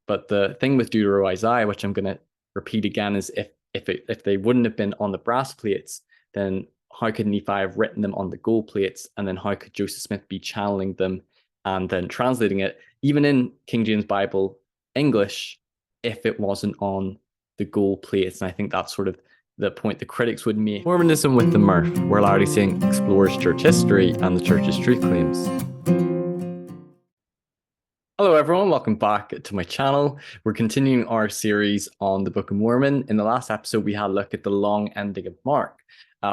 But the thing with deutero-Isaiah, which I'm going to repeat again, is if they wouldn't have been on the brass plates, then how could Nephi have written them on the gold plates? And then how could Joseph Smith be channeling them and then translating it, even in King James Bible English, if it wasn't on the gold plates? And I think that's sort of the point the critics would make. Mormonism with the Murph, where Larry Singh explores church history and the church's truth claims. Hello everyone, welcome back to my channel. We're continuing our series on the Book of Mormon. In the last episode, we had a look at the long ending of Mark,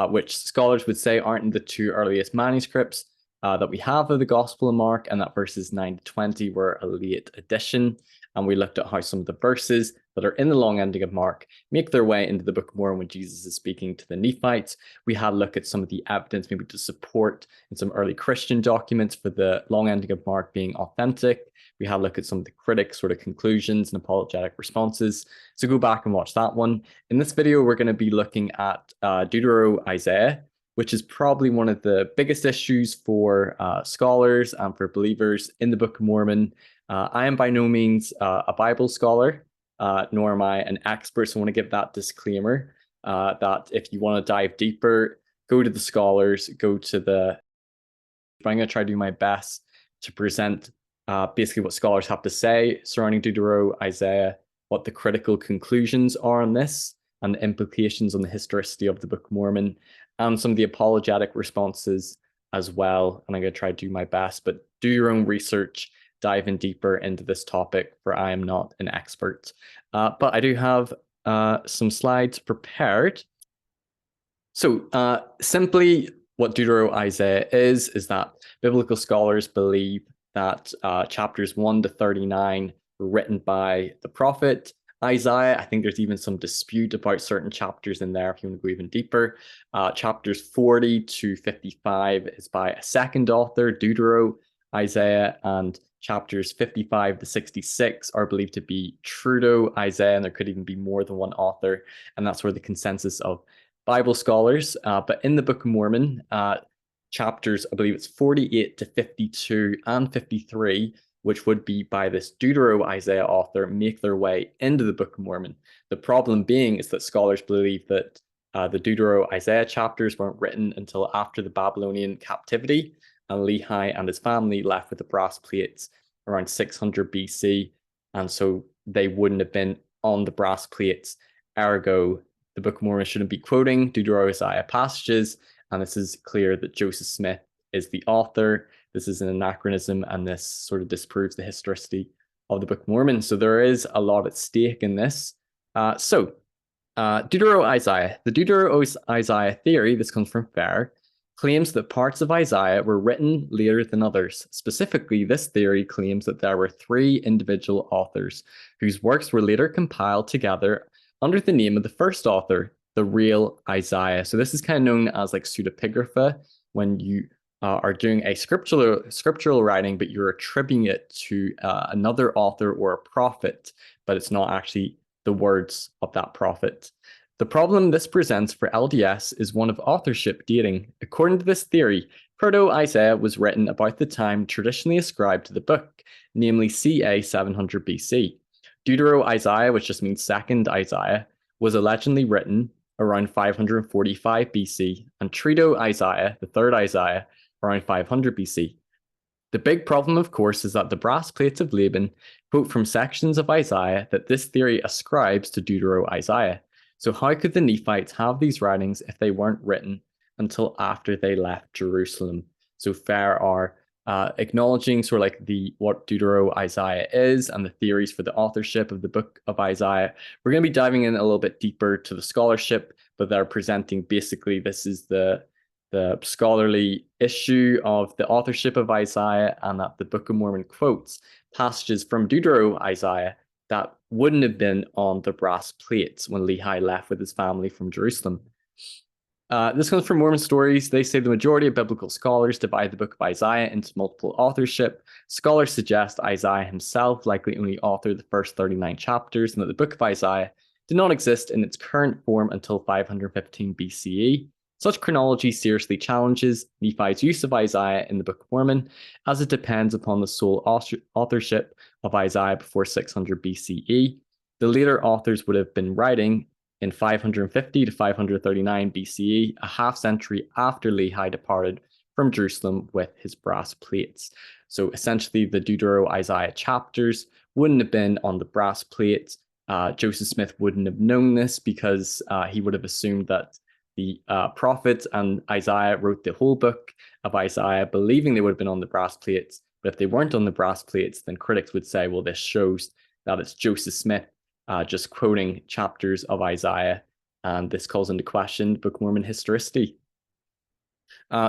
which scholars would say aren't in the two earliest manuscripts that we have of the Gospel of Mark, and that verses 9 to 20 were a late addition. And we looked at how some of the verses that are in the long ending of Mark make their way into the Book of Mormon when Jesus is speaking to the Nephites. We had a look at some of the evidence maybe to support in some early Christian documents for the long ending of Mark being authentic. We had a look at some of the critics' sort of conclusions and apologetic responses. So go back and watch that one. In this video, we're going to be looking at deutero-Isaiah, which is probably one of the biggest issues for scholars and for believers in the Book of Mormon. I am by no means a Bible scholar, nor am I an expert, so I want to give that disclaimer that if you want to dive deeper, go to the scholars, go to the... I'm going to try to do my best to present basically what scholars have to say surrounding deutero-Isaiah, what the critical conclusions are on this, and the implications on the historicity of the Book of Mormon, and some of the apologetic responses as well. And I'm going to try to do my best, but do your own research, dive in deeper into this topic, for I am not an expert. But I do have some slides prepared. So simply what deutero-Isaiah is that biblical scholars believe that chapters 1 to 39 were written by the prophet Isaiah. I think there's even some dispute about certain chapters in there if you want to go even deeper. Chapters 40 to 55 is by a second author, deutero-Isaiah, and chapters 55 to 66 are believed to be treuto-Isaiah, and there could even be more than one author, and that's where the consensus of Bible scholars. But in the Book of Mormon, chapters, I believe it's 48 to 52 and 53, which would be by this deutero-Isaiah author, make their way into the Book of Mormon. The problem being is that scholars believe that the deutero-Isaiah chapters weren't written until after the Babylonian captivity, and Lehi and his family left with the brass plates around 600 BC, and so they wouldn't have been on the brass plates. Ergo, the Book of Mormon shouldn't be quoting deutero-Isaiah passages, and this is clear that Joseph Smith is the author. This is an anachronism, and this sort of disproves the historicity of the Book of Mormon. So there is a lot at stake in this. Deutero-Isaiah. The deutero-Isaiah theory, this comes from Fair, claims that parts of Isaiah were written later than others. Specifically, this theory claims that there were three individual authors whose works were later compiled together under the name of the first author, the real Isaiah. So this is kind of known as like pseudepigrapha, when you are doing a scriptural writing, but you're attributing it to another author or a prophet, but it's not actually the words of that prophet. The problem this presents for LDS is one of authorship dating. According to this theory, Proto-Isaiah was written about the time traditionally ascribed to the book, namely ca 700 BC. Deutero-Isaiah, which just means second Isaiah, was allegedly written around 545 BC, and treuto-Isaiah, the third Isaiah, around 500 BC. The big problem, of course, is that the brass plates of Laban quote from sections of Isaiah that this theory ascribes to deutero-Isaiah. So how could the Nephites have these writings if they weren't written until after they left Jerusalem? So Fair are acknowledging sort of like what deutero-Isaiah is and the theories for the authorship of the Book of Isaiah. We're going to be diving in a little bit deeper to the scholarship, but they're presenting basically this is the scholarly issue of the authorship of Isaiah, and that the Book of Mormon quotes passages from deutero-Isaiah that wouldn't have been on the brass plates when Lehi left with his family from Jerusalem. This comes from Mormon Stories. They say the majority of biblical scholars divide the Book of Isaiah into multiple authorship. Scholars suggest Isaiah himself likely only authored the first 39 chapters, and that the Book of Isaiah did not exist in its current form until 515 BCE. Such chronology seriously challenges Nephi's use of Isaiah in the Book of Mormon, as it depends upon the sole authorship of Isaiah before 600 BCE. The later authors would have been writing in 550 to 539 BCE, a half century after Lehi departed from Jerusalem with his brass plates. So essentially, the deutero-Isaiah chapters wouldn't have been on the brass plates. Joseph Smith wouldn't have known this because he would have assumed that the prophets and Isaiah wrote the whole book of Isaiah, believing they would have been on the brass plates. But if they weren't on the brass plates, then critics would say, well, this shows that it's Joseph Smith just quoting chapters of Isaiah, and this calls into question Book of Mormon historicity.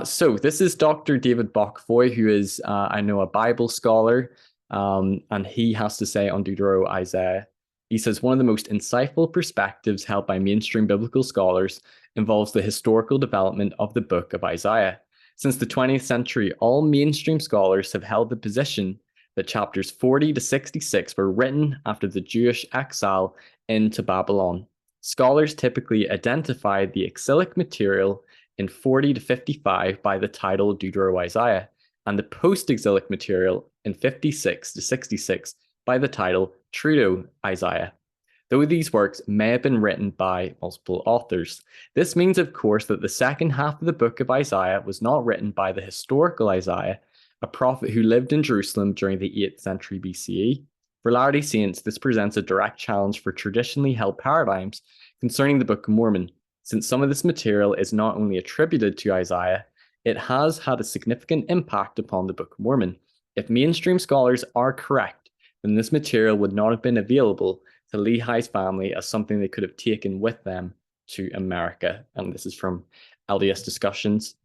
So this is Dr. David Bockfoy, who is, I know, a Bible scholar, and he has to say on deutero-Isaiah. He says, one of the most insightful perspectives held by mainstream biblical scholars involves the historical development of the book of Isaiah. Since the 20th century, all mainstream scholars have held the position that chapters 40 to 66 were written after the Jewish exile into Babylon. Scholars typically identify the exilic material in 40 to 55 by the title deutero-Isaiah, and the post-exilic material in 56 to 66 by the title deutero-Isaiah, though these works may have been written by multiple authors. This means, of course, that the second half of the book of Isaiah was not written by the historical Isaiah, a prophet who lived in Jerusalem during the 8th century BCE. For Latter-day Saints, this presents a direct challenge for traditionally held paradigms concerning the Book of Mormon, since some of this material is not only attributed to Isaiah, it has had a significant impact upon the Book of Mormon. If mainstream scholars are correct, then this material would not have been available to Lehi's family as something they could have taken with them to America. And this is from LDS Discussions.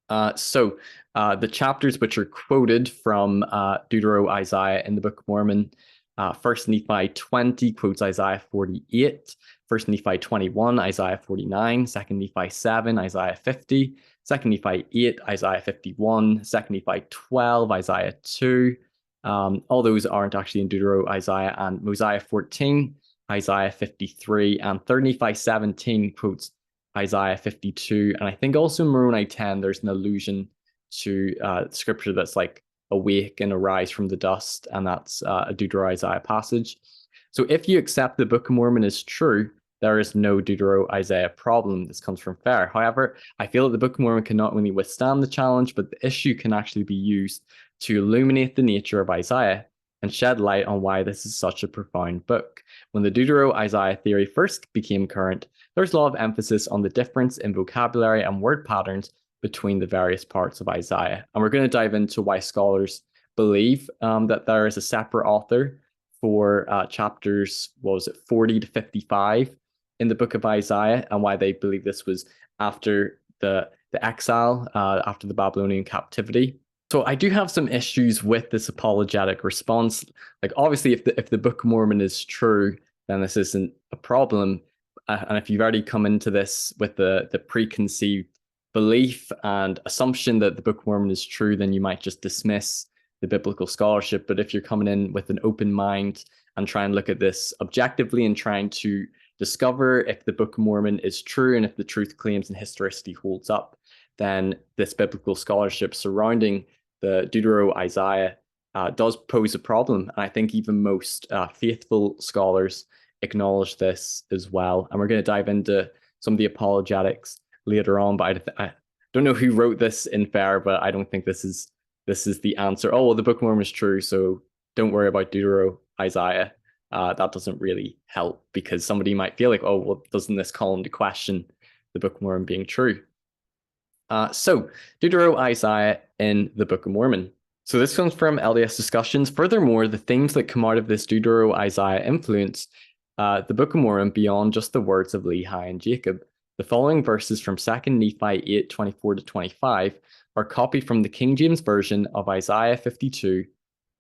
The chapters which are quoted from deutero-Isaiah in the Book of Mormon, 1 Nephi 20 quotes Isaiah 48, 1 Nephi 21, Isaiah 49, 2 Nephi 7, Isaiah 50, 2 Nephi 8, Isaiah 51, 2 Nephi 12, Isaiah 2. All those aren't actually in deutero-Isaiah, and Mosiah 14, Isaiah 53, and 3 Nephi 17 quotes Isaiah 52. And I think also in Moroni 10, there's an allusion to scripture that's like, awake and arise from the dust, and that's a deutero-Isaiah passage. So if you accept the Book of Mormon is true, there is no deutero-Isaiah problem. This comes from Fair. However, I feel that the Book of Mormon can not only withstand the challenge, but the issue can actually be used to illuminate the nature of Isaiah and shed light on why this is such a profound book. When the deutero-Isaiah theory first became current, there was a lot of emphasis on the difference in vocabulary and word patterns between the various parts of Isaiah. And we're going to dive into why scholars believe that there is a separate author for chapters, 40 to 55 in the book of Isaiah, and why they believe this was after the exile, after the Babylonian captivity. So I do have some issues with this apologetic response. Like, obviously, if the Book of Mormon is true, then this isn't a problem. And if you've already come into this with the preconceived belief and assumption that the Book of Mormon is true, then you might just dismiss the biblical scholarship. But if you're coming in with an open mind and try and look at this objectively and trying to discover if the Book of Mormon is true and if the truth claims and historicity holds up, then this biblical scholarship surrounding the deutero-Isaiah does pose a problem. And I think even most faithful scholars acknowledge this as well. And we're going to dive into some of the apologetics later on, but I don't know who wrote this in Fair, but I don't think this is the answer. Oh, well, the Book of Mormon is true, so don't worry about deutero-Isaiah. That doesn't really help, because somebody might feel like, oh, well, doesn't this call into question the Book of Mormon being true? So deutero-Isaiah in the Book of Mormon. So this comes from LDS Discussions. Furthermore, the themes that come out of this deutero-Isaiah influence the Book of Mormon beyond just the words of Lehi and Jacob. The following verses from 2 Nephi 8, 24 to 25 are copied from the King James Version of Isaiah 52,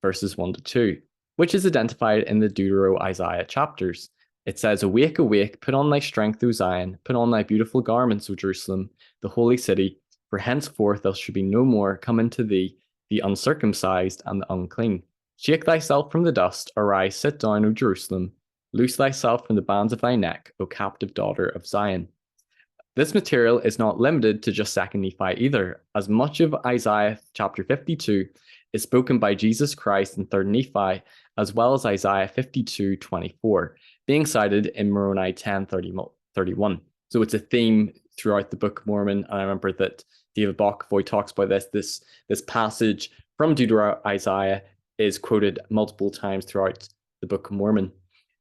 verses 1 to 2, which is identified in the deutero-Isaiah chapters. It says, "Awake, awake, put on thy strength, O Zion, put on thy beautiful garments, O Jerusalem, the holy city, for henceforth there shall be no more come into thee the uncircumcised and the unclean. Shake thyself from the dust, arise, sit down, O Jerusalem, loose thyself from the bands of thy neck, O captive daughter of Zion." This material is not limited to just 2nd Nephi either, as much of Isaiah chapter 52 is spoken by Jesus Christ in 3rd Nephi, as well as Isaiah 52:24, being cited in Moroni 10:31. So it's a theme throughout the Book of Mormon, and I remember that David Bockvoy talks about this passage from deutero-Isaiah is quoted multiple times throughout the Book of Mormon.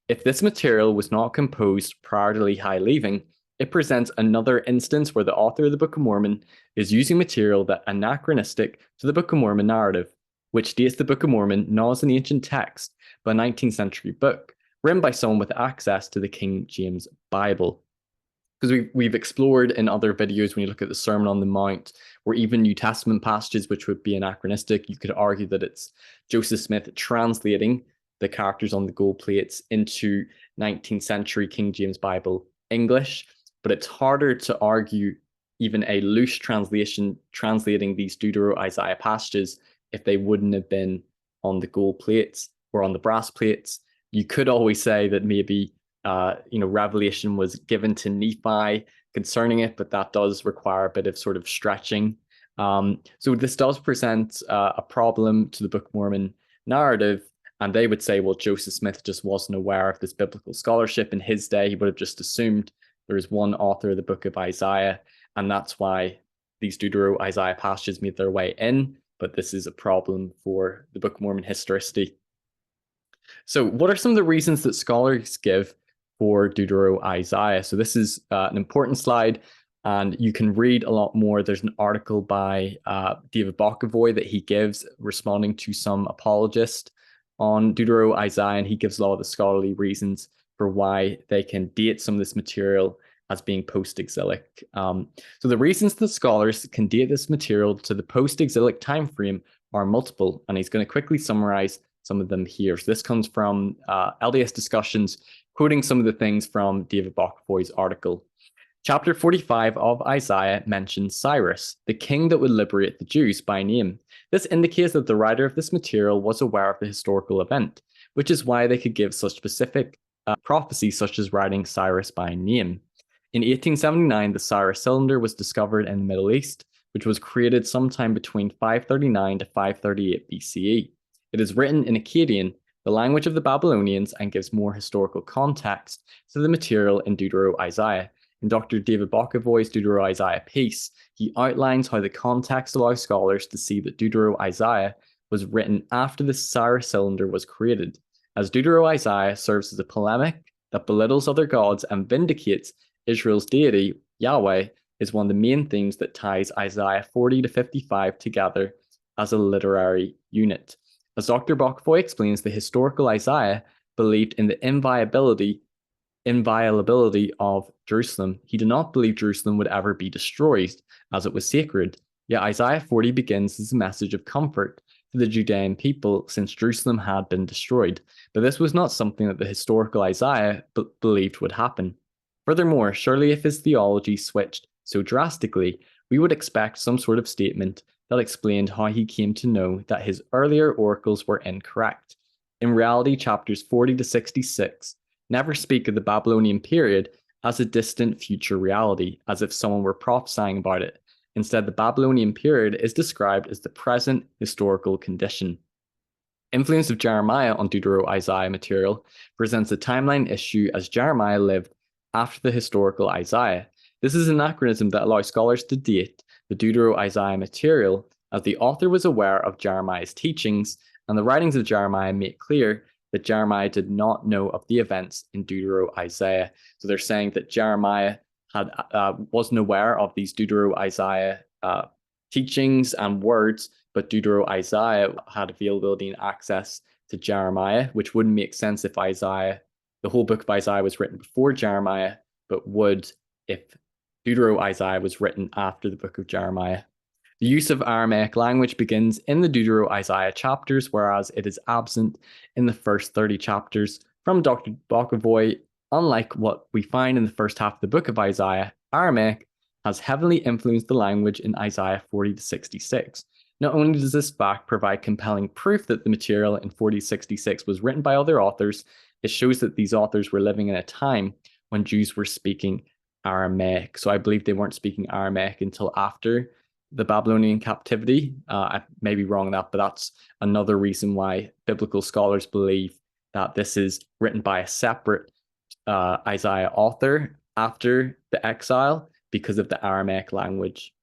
If this material was not composed prior to Lehi leaving, it presents another instance where the author of the Book of Mormon is using material that anachronistic to the Book of Mormon narrative, which dates the Book of Mormon not as an ancient text, but a 19th century book, written by someone with access to the King James Bible. Because we've explored in other videos, when you look at the Sermon on the Mount, or even New Testament passages, which would be anachronistic, you could argue that it's Joseph Smith translating the characters on the gold plates into 19th century King James Bible English. But it's harder to argue even a loose translation translating these deutero-Isaiah passages if they wouldn't have been on the gold plates or on the brass plates. You could always say that maybe revelation was given to Nephi concerning it, but that does require a bit of sort of stretching. So this does present a problem to the Book of Mormon narrative, and they would say, well, Joseph Smith just wasn't aware of this biblical scholarship in his day. He would have just assumed there is one author of the Book of Isaiah, and that's why these deutero-Isaiah passages made their way in, but this is a problem for the Book of Mormon historicity. So what are some of the reasons that scholars give for deutero-Isaiah? So this is an important slide, and you can read a lot more. There's an article by David Bockvoy that he gives responding to some apologist on deutero-Isaiah, and he gives a lot of the scholarly reasons for why they can date some of this material as being post-exilic. So the reasons that scholars can date this material to the post-exilic time frame are multiple, and he's going to quickly summarize some of them here. So this comes from LDS Discussions, quoting some of the things from David Bockvoy's article. Chapter 45 of Isaiah mentions Cyrus, the king that would liberate the Jews, by name. This indicates that the writer of this material was aware of the historical event, which is why they could give such specific prophecies, such as writing Cyrus by name. In 1879, the Cyrus cylinder was discovered in the Middle East, which was created sometime between 539 to 538 BCE. It is written in Akkadian, the language of the Babylonians, and gives more historical context to the material in deutero-Isaiah. In Dr. David Bockvoy's deutero-Isaiah piece, he outlines how the context allows scholars to see that deutero-Isaiah was written after the Cyrus cylinder was created, as deutero-Isaiah serves as a polemic that belittles other gods and vindicates Israel's deity. Yahweh is one of the main themes that ties Isaiah 40 to 55 together as a literary unit. As Dr. Bockvoy explains, the historical Isaiah believed in the inviolability of Jerusalem. He did not believe Jerusalem would ever be destroyed, as it was sacred. Yet Isaiah 40 begins as a message of comfort to the Judean people, since Jerusalem had been destroyed. But this was not something that the historical Isaiah believed would happen. Furthermore, surely if his theology switched so drastically, we would expect some sort of statement that explained how he came to know that his earlier oracles were incorrect. In reality, chapters 40 to 66 never speak of the Babylonian period as a distant future reality, as if someone were prophesying about it. Instead, the Babylonian period is described as the present historical condition. Influence of Jeremiah on deutero-Isaiah material presents a timeline issue, as Jeremiah lived after the historical Isaiah. This is an anachronism that allows scholars to date the deutero-Isaiah material, as the author was aware of Jeremiah's teachings, and the writings of Jeremiah make clear that Jeremiah did not know of the events in deutero-Isaiah. So they're saying that Jeremiah wasn't aware of these deutero-Isaiah teachings and words, but deutero-Isaiah had availability and access to Jeremiah, which wouldn't make sense if the whole book of Isaiah was written before Jeremiah, but would if deutero-Isaiah was written after the book of Jeremiah. The use of Aramaic language begins in the deutero-Isaiah chapters, whereas it is absent in the first 30 chapters. From Dr. Bockvoy, unlike what we find in the first half of the book of Isaiah, Aramaic has heavily influenced the language in Isaiah 40 to 66. Not only does this fact provide compelling proof that the material in 40 to 66 was written by other authors, it shows that these authors were living in a time when Jews were speaking Aramaic. So I believe they weren't speaking Aramaic until after the Babylonian captivity. I may be wrong on that, but that's another reason why biblical scholars believe that this is written by a separate Isaiah author after the exile because of the Aramaic language.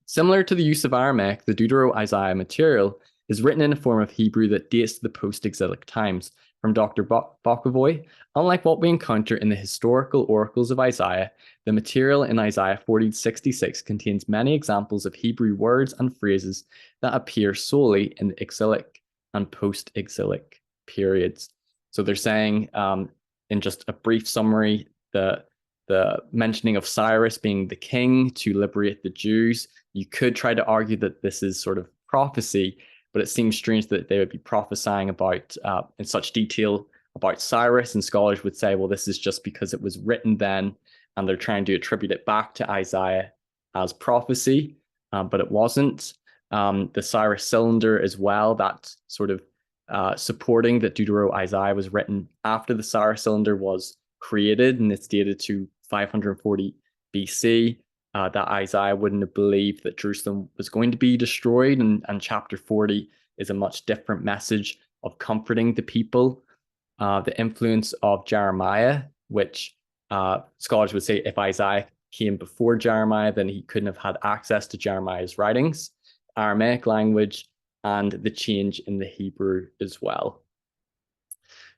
Similar to the use of Aramaic, the deutero-Isaiah material is written in a form of Hebrew that dates to the post-exilic times. From Dr. Bokovoy, unlike what we encounter in the historical oracles of Isaiah, the material in Isaiah 40-66 contains many examples of Hebrew words and phrases that appear solely in the exilic and post-exilic periods. So they're saying, in just a brief summary, the mentioning of Cyrus being the king to liberate the Jews, you could try to argue that this is sort of prophecy, but it seems strange that they would be prophesying about in such detail about Cyrus, and scholars would say, well, this is just because it was written then, and they're trying to attribute it back to Isaiah as prophecy, but it wasn't. The Cyrus cylinder as well, that sort of supporting that deutero-Isaiah was written after the Cyrus cylinder was created, and it's dated to 540 BC. That Isaiah wouldn't have believed that Jerusalem was going to be destroyed, and chapter 40 is a much different message of comforting the people. The influence of Jeremiah, which scholars would say if Isaiah came before Jeremiah, then he couldn't have had access to Jeremiah's writings, Aramaic language, and the change in the Hebrew as well.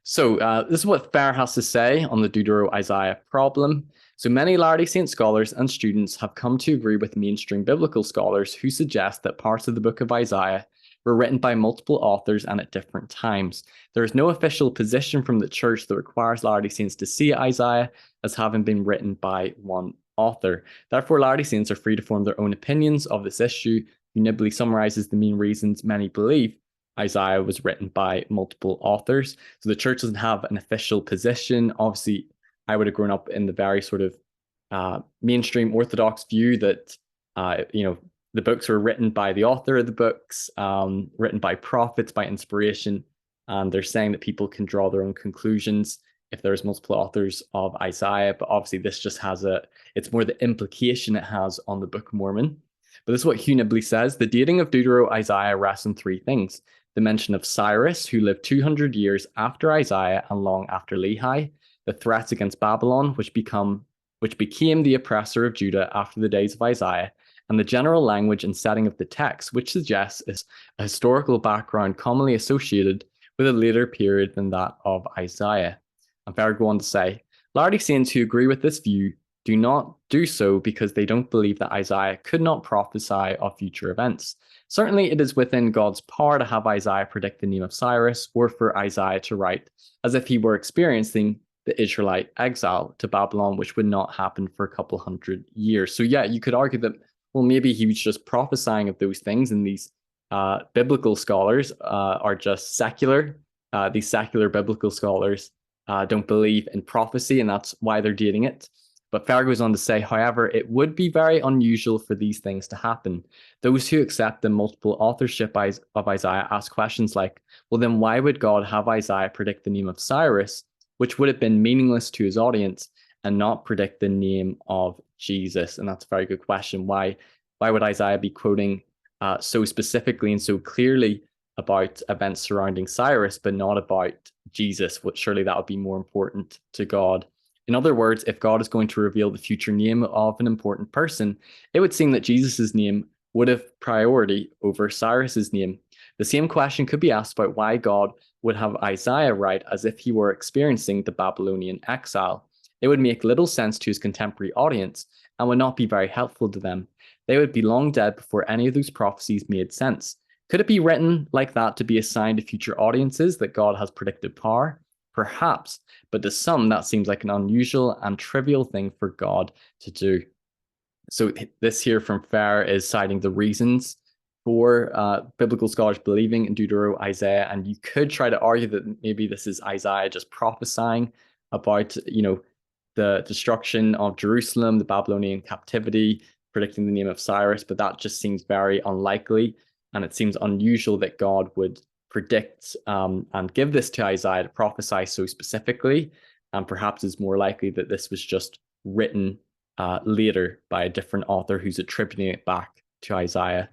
So this is what Farr has to say on the deutero-Isaiah problem. So many Latter-day Saint scholars and students have come to agree with mainstream biblical scholars who suggest that parts of the book of Isaiah were written by multiple authors and at different times. There is no official position from the church that requires Latter-day Saints to see Isaiah as having been written by one author. Therefore, Latter-day Saints are free to form their own opinions of this issue. Nibly summarizes the main reasons many believe Isaiah was written by multiple authors. So the church doesn't have an official position. Obviously, I would have grown up in the very sort of mainstream Orthodox view that, the books were written by the author of the books, written by prophets, by inspiration. And they're saying that people can draw their own conclusions if there's multiple authors of Isaiah. But obviously, this just has it's more the implication it has on the Book of Mormon. But this is what Hugh Nibley says. The dating of deutero-Isaiah rests on three things. The mention of Cyrus, who lived 200 years after Isaiah and long after Lehi. The threats against Babylon, which became the oppressor of Judah after the days of Isaiah. And the general language and setting of the text, which suggests a historical background commonly associated with a later period than that of Isaiah. And Farr go on to say, Latter-day Saints who agree with this view do not do so because they don't believe that Isaiah could not prophesy of future events. Certainly, it is within God's power to have Isaiah predict the name of Cyrus, or for Isaiah to write as if he were experiencing the Israelite exile to Babylon, which would not happen for a couple hundred years. So yeah, you could argue that, well, maybe he was just prophesying of those things, and these biblical scholars are just secular. These secular biblical scholars don't believe in prophecy, and that's why they're dating it. But Farr goes on to say, however, it would be very unusual for these things to happen. Those who accept the multiple authorship of Isaiah ask questions like, well, then why would God have Isaiah predict the name of Cyrus, which would have been meaningless to his audience, and not predict the name of Jesus? And that's a very good question. Why would Isaiah be quoting so specifically and so clearly about events surrounding Cyrus, but not about Jesus? Surely that would be more important to God. In other words, if God is going to reveal the future name of an important person, it would seem that Jesus' name would have priority over Cyrus's name. The same question could be asked about why God would have Isaiah write as if he were experiencing the Babylonian exile. It would make little sense to his contemporary audience and would not be very helpful to them. They would be long dead before any of those prophecies made sense. Could it be written like that to be a sign to future audiences that God has predictive power? Perhaps, but to some, that seems like an unusual and trivial thing for God to do. So this here from Farr is citing the reasons for biblical scholars believing in deutero-Isaiah, and you could try to argue that maybe this is Isaiah just prophesying about, the destruction of Jerusalem, the Babylonian captivity, predicting the name of Cyrus, but that just seems very unlikely, and it seems unusual that God would predict and give this to Isaiah to prophesy so specifically, and perhaps it's more likely that this was just written later by a different author who's attributing it back to Isaiah.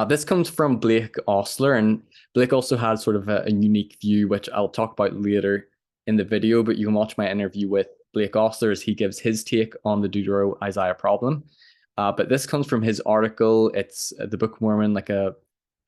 This comes from Blake Ostler, and Blake also had sort of a unique view, which I'll talk about later in the video, but you can watch my interview with Blake Ostler as he gives his take on the deutero-Isaiah problem. But this comes from his article. It's the Book of Mormon, like the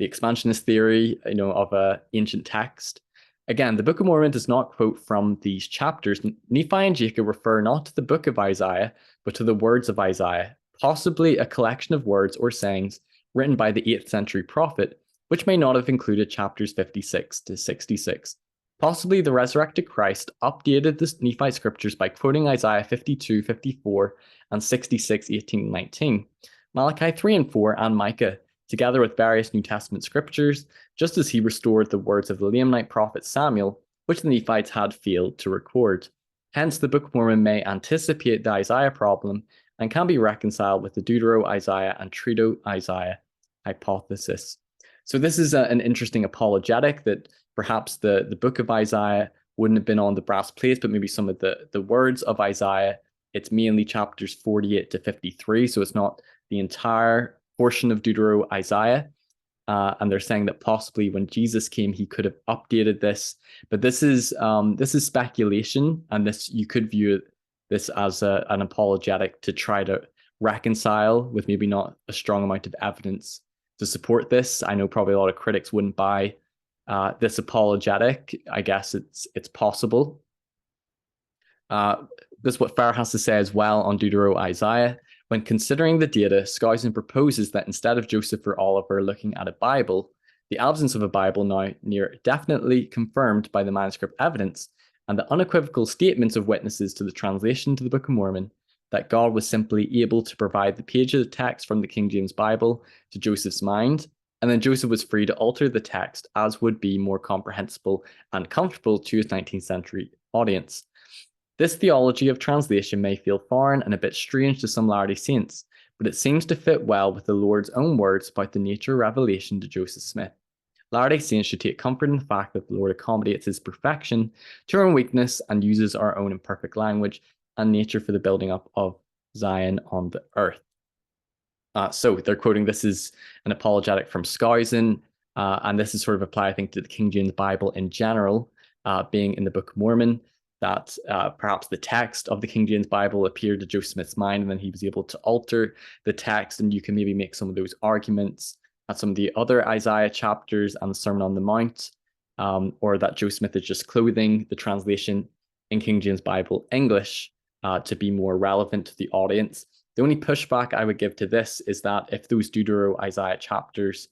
expansionist theory, of a ancient text. Again, the Book of Mormon does not quote from these chapters. Nephi and Jacob refer not to the Book of Isaiah, but to the words of Isaiah, possibly a collection of words or sayings written by the 8th century prophet, which may not have included chapters 56 to 66. Possibly the resurrected Christ updated the Nephi scriptures by quoting Isaiah 52, 54, and 66, 18, 19, Malachi 3 and 4, and Micah, together with various New Testament scriptures, just as he restored the words of the Lamanite prophet Samuel, which the Nephites had failed to record. Hence, the Book of Mormon may anticipate the Isaiah problem and can be reconciled with the deutero-Isaiah and trito-Isaiah hypothesis. So this is an interesting apologetic that perhaps the Book of Isaiah wouldn't have been on the brass plates, but maybe some of the words of Isaiah, it's mainly chapters 48 to 53, so it's not the entire portion of deutero-Isaiah. And they're saying that possibly when Jesus came, he could have updated this. But this is speculation, and you could view this as an apologetic to try to reconcile with maybe not a strong amount of evidence to support this. I know probably a lot of critics wouldn't buy this apologetic. I guess it's possible. This is what Farr has to say as well on deutero-Isaiah. When considering the data, Skousen proposes that instead of Joseph or Oliver looking at a Bible, the absence of a Bible now near definitely confirmed by the manuscript evidence and the unequivocal statements of witnesses to the translation to the Book of Mormon, that God was simply able to provide the page of the text from the King James Bible to Joseph's mind, and then Joseph was free to alter the text as would be more comprehensible and comfortable to his 19th century audience. This theology of translation may feel foreign and a bit strange to some Latter-day Saints, but it seems to fit well with the Lord's own words about the nature of revelation to Joseph Smith. Latter-day Saints should take comfort in the fact that the Lord accommodates his perfection to our own weakness and uses our own imperfect language and nature for the building up of Zion on the earth. So they're quoting this is an apologetic from Skousen, and this is sort of applied, I think, to the King James Bible in general, being in the Book of Mormon, that perhaps the text of the King James Bible appeared to Joseph Smith's mind, and then he was able to alter the text, and you can maybe make some of those arguments at some of the other Isaiah chapters and the Sermon on the Mount, or that Joseph Smith is just clothing the translation in King James Bible English to be more relevant to the audience. The only pushback I would give to this is that if those deutero-Isaiah chapters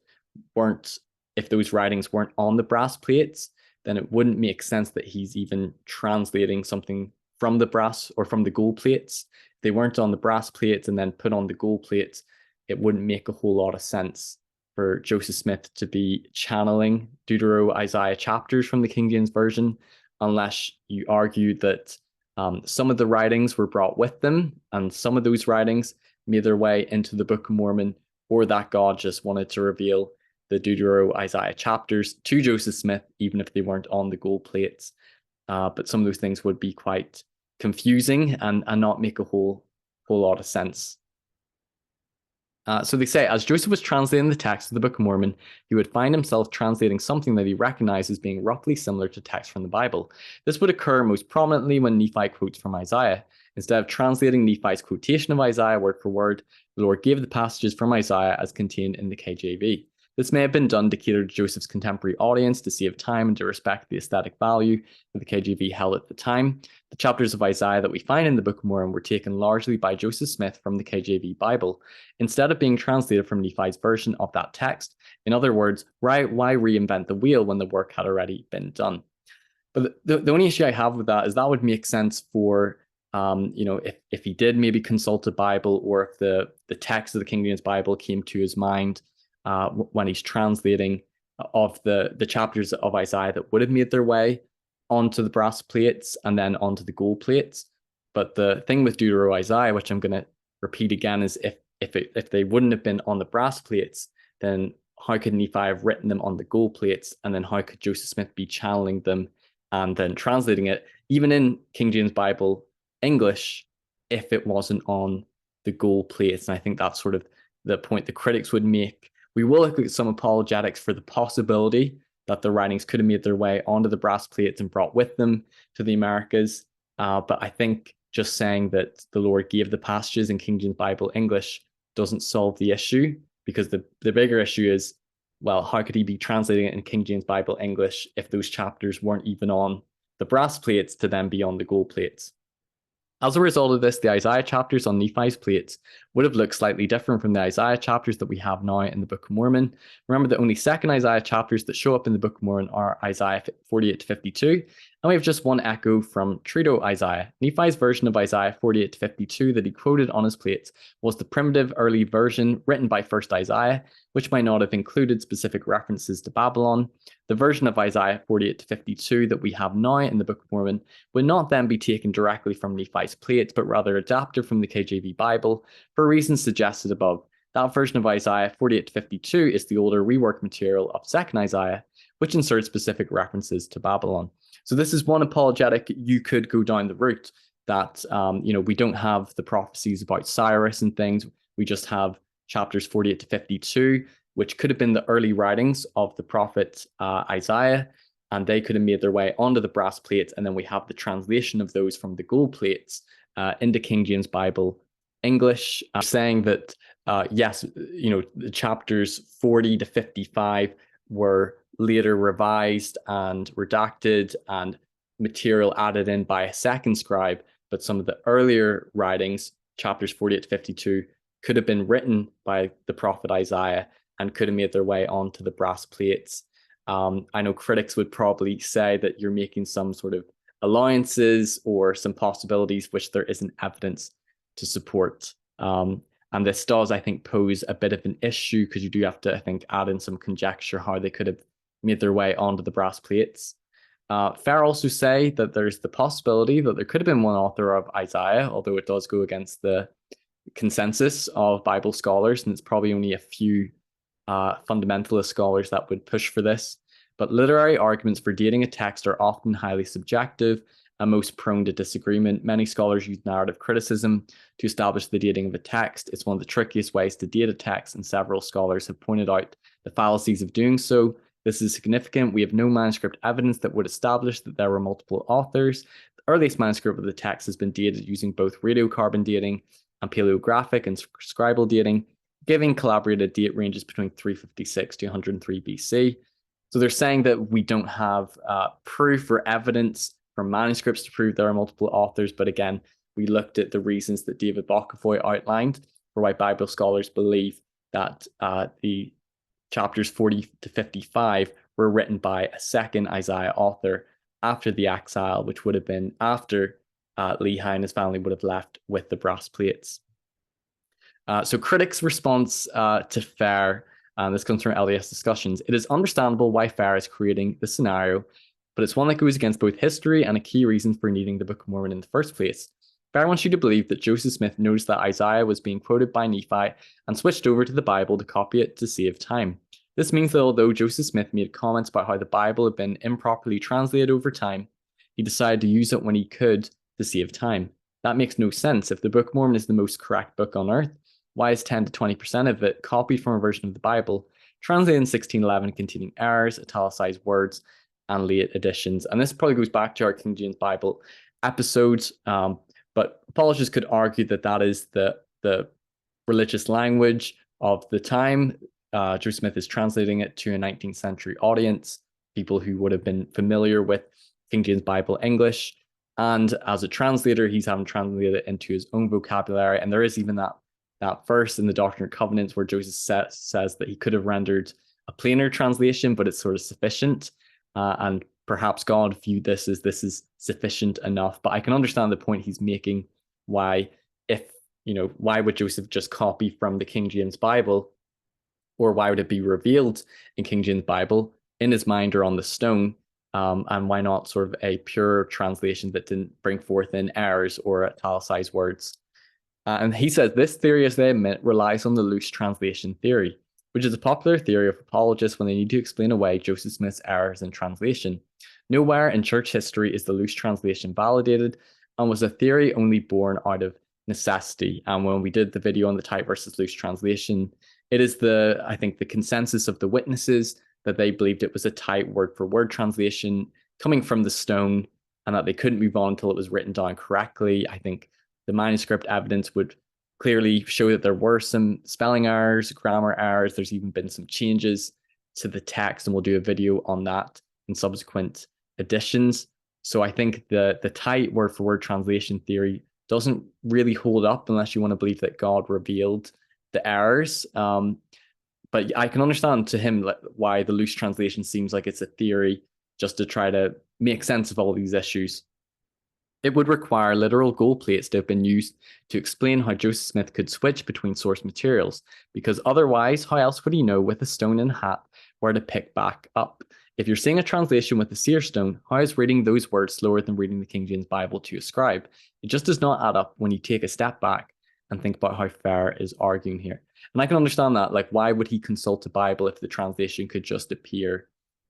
if those writings weren't on the brass plates, then it wouldn't make sense that he's even translating something from the brass or from the gold plates. If they weren't on the brass plates and then put on the gold plates, it wouldn't make a whole lot of sense for Joseph Smith to be channeling deutero-Isaiah chapters from the King James Version, unless you argue that some of the writings were brought with them, and some of those writings made their way into the Book of Mormon, or that God just wanted to reveal the deutero-Isaiah chapters to Joseph Smith, even if they weren't on the gold plates. But some of those things would be quite confusing and not make a whole lot of sense. So they say, as Joseph was translating the text of the Book of Mormon, he would find himself translating something that he recognized as being roughly similar to text from the Bible. This would occur most prominently when Nephi quotes from Isaiah. Instead of translating Nephi's quotation of Isaiah word for word, the Lord gave the passages from Isaiah as contained in the KJV. This may have been done to cater to Joseph's contemporary audience, to save time and to respect the aesthetic value that the KJV held at the time. The chapters of Isaiah that we find in the Book of Mormon were taken largely by Joseph Smith from the KJV Bible, instead of being translated from Nephi's version of that text. In other words, why reinvent the wheel when the work had already been done? But the only issue I have with that is that would make sense for if he did maybe consult a Bible, or if the text of the King James Bible came to his mind when he's translating of the chapters of Isaiah that would have made their way onto the brass plates and then onto the gold plates. But the thing with deutero-Isaiah, which I'm going to repeat again, is if they wouldn't have been on the brass plates, then how could Nephi have written them on the gold plates? And then how could Joseph Smith be channeling them and then translating it? Even in King James Bible English, if it wasn't on the gold plates. And I think that's sort of the point the critics would make. We will look at some apologetics for the possibility that the writings could have made their way onto the brass plates and brought with them to the Americas. But I think just saying that the Lord gave the passages in King James Bible English doesn't solve the issue, because the bigger issue is, well, how could he be translating it in King James Bible English if those chapters weren't even on the brass plates to then be on the gold plates? As a result of this, the Isaiah chapters on Nephi's plates would have looked slightly different from the Isaiah chapters that we have now in the Book of Mormon. Remember, the only second Isaiah chapters that show up in the Book of Mormon are Isaiah 48 to 52, and we have just one echo from deutero-Isaiah. Nephi's version of Isaiah 48 to 52 that he quoted on his plates was the primitive early version written by first Isaiah, which might not have included specific references to Babylon. The version of Isaiah 48 to 52 that we have now in the Book of Mormon would not then be taken directly from Nephi's plates, but rather adapted from the KJV Bible for reasons suggested above. That version of Isaiah 48 to 52 is the older reworked material of 2nd Isaiah, which inserts specific references to Babylon. So this is one apologetic you could go down the route that, we don't have the prophecies about Cyrus and things. We just have chapters 48 to 52, which could have been the early writings of the prophet Isaiah, and they could have made their way onto the brass plates, and then we have the translation of those from the gold plates into King James Bible English, saying that, yes, the chapters 40 to 55 were later revised and redacted and material added in by a second scribe, but some of the earlier writings, chapters 48 to 52, could have been written by the prophet Isaiah and could have made their way onto the brass plates. I know critics would probably say that you're making some sort of alliances or some possibilities which there isn't evidence to support. And this does, I think, pose a bit of an issue, because you do have to, I think, add in some conjecture how they could have made their way onto the brass plates. Fair also say that there's the possibility that there could have been one author of Isaiah, although it does go against the consensus of Bible scholars, and it's probably only a few fundamentalist scholars that would push for this. But literary arguments for dating a text are often highly subjective and most prone to disagreement. Many scholars use narrative criticism to establish the dating of a text. It's one of the trickiest ways to date a text, and several scholars have pointed out the fallacies of doing so. This is significant. We have no manuscript evidence that would establish that there were multiple authors. The earliest manuscript of the text has been dated using both radiocarbon dating and paleographic and scribal dating, giving collaborated date ranges between 356 to 103 BC. So they're saying that we don't have proof or evidence from manuscripts to prove there are multiple authors. But again, we looked at the reasons that David Bockavoy outlined for why Bible scholars believe that the chapters 40 to 55 were written by a second Isaiah author after the exile, which would have been after Lehi and his family would have left with the brass plates. So critics' response to Fair, this comes from LDS discussions. It is understandable why Fair is creating the scenario, but it's one that goes against both history and a key reason for needing the Book of Mormon in the first place. Fair wants you to believe that Joseph Smith noticed that Isaiah was being quoted by Nephi and switched over to the Bible to copy it to save time. This means that although Joseph Smith made comments about how the Bible had been improperly translated over time, he decided to use it when he could to save time. That makes no sense. If the Book of Mormon is the most correct book on earth, why is 10 to 20% of it copied from a version of the Bible, translated in 1611, containing errors, italicized words, and late additions? And this probably goes back to our King James Bible episodes, but apologists could argue that that is the religious language of the time. Joseph Smith is translating it to a 19th century audience, people who would have been familiar with King James Bible English. And as a translator, he's having translated it into his own vocabulary. And there is even that verse in the Doctrine and Covenants where Joseph says that he could have rendered a plainer translation, but it's sort of sufficient. And perhaps God viewed this is sufficient enough. But I can understand the point he's making, why would Joseph just copy from the King James Bible? Or why would it be revealed in King James Bible in his mind or on the stone? And why not sort of a pure translation that didn't bring forth in errors or italicized words? And he says this theory, as they admit, relies on the loose translation theory, which is a popular theory of apologists when they need to explain away Joseph Smith's errors in translation. Nowhere in church history is the loose translation validated, and was a theory only born out of necessity. And when we did the video on the tight versus loose translation, it is I think the consensus of the witnesses that they believed it was a tight word for word translation coming from the stone, and that they couldn't move on until it was written down correctly. I think the manuscript evidence would clearly show that there were some spelling errors, grammar errors. There's even been some changes to the text, and we'll do a video on that in subsequent editions. So I think the tight word for word translation theory doesn't really hold up unless you want to believe that God revealed the errors. But I can understand to him why the loose translation seems like it's a theory just to try to make sense of all these issues. It would require literal gold plates to have been used to explain how Joseph Smith could switch between source materials, because otherwise, how else would he know with a stone and hat where to pick back up? If you're seeing a translation with a seer stone, how is reading those words slower than reading the King James Bible to a scribe? It just does not add up when you take a step back and think about how Farr is arguing here. And I can understand that. Like, why would he consult a Bible if the translation could just appear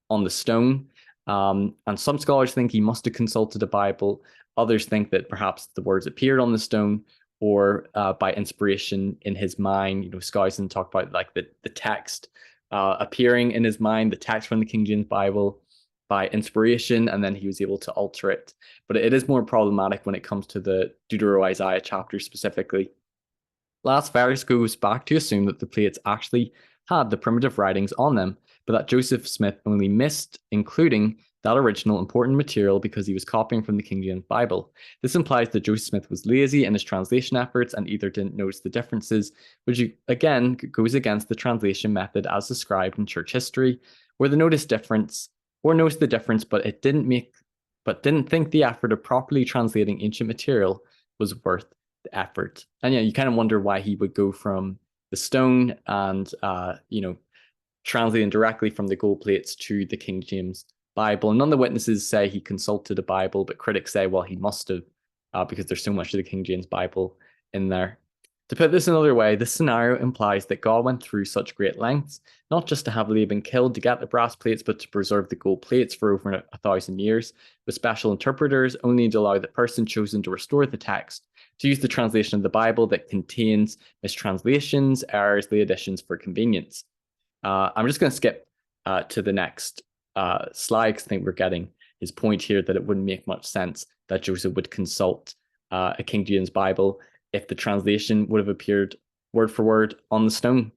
on the stone? And some scholars think he must have consulted a Bible. Others think that perhaps the words appeared on the stone, or by inspiration in his mind. You know, Skousen talked about like the text appearing in his mind, the text from the King James Bible by inspiration, and then he was able to alter it. But it is more problematic when it comes to the deutero-Isaiah chapter specifically. Last Ferris goes back to assume that the plates actually had the primitive writings on them, but that Joseph Smith only missed including that original important material because he was copying from the King James Bible. This implies that Joseph Smith was lazy in his translation efforts and either didn't notice the differences, which again goes against the translation method as described in church history, where they noticed difference or noticed the difference, but didn't think the effort of properly translating ancient material was worth the effort. And yeah, you kind of wonder why he would go from the stone and translating directly from the gold plates to the King James Bible. And none of the witnesses say he consulted a Bible, but critics say, well, he must have, because there's so much of the King James Bible in there. To put this another way, this scenario implies that God went through such great lengths, not just to have Laban killed to get the brass plates, but to preserve the gold plates for over 1,000 years, with special interpreters only to allow the person chosen to restore the text to use the translation of the Bible that contains mistranslations, errors, late additions for convenience. I'm just going to skip to the next slide, because I think we're getting his point here that it wouldn't make much sense that Joseph would consult a King James Bible if the translation would have appeared word for word on the stone.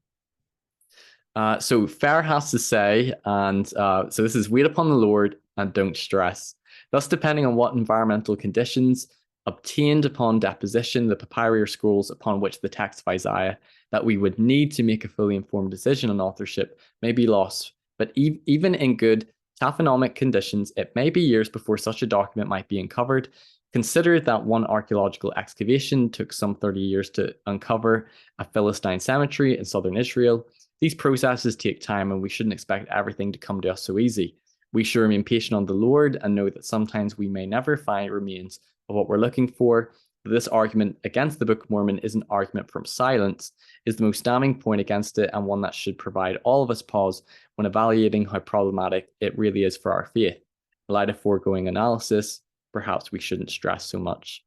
So Farr has to say, and so this is wait upon the Lord and don't stress. Thus, depending on what environmental conditions obtained upon deposition, the papyri or scrolls upon which the text of Isaiah that we would need to make a fully informed decision on authorship may be lost. But even in good taphonomic conditions, it may be years before such a document might be uncovered. Consider that one archaeological excavation took some 30 years to uncover a Philistine cemetery in southern Israel. These processes take time, and we shouldn't expect everything to come to us so easy. We should remain patient on the Lord and know that sometimes we may never find remains of what we're looking for. But this argument against the Book of Mormon is an argument from silence, is the most damning point against it, and one that should provide all of us pause when evaluating how problematic it really is for our faith. In light of foregoing analysis, perhaps we shouldn't stress so much.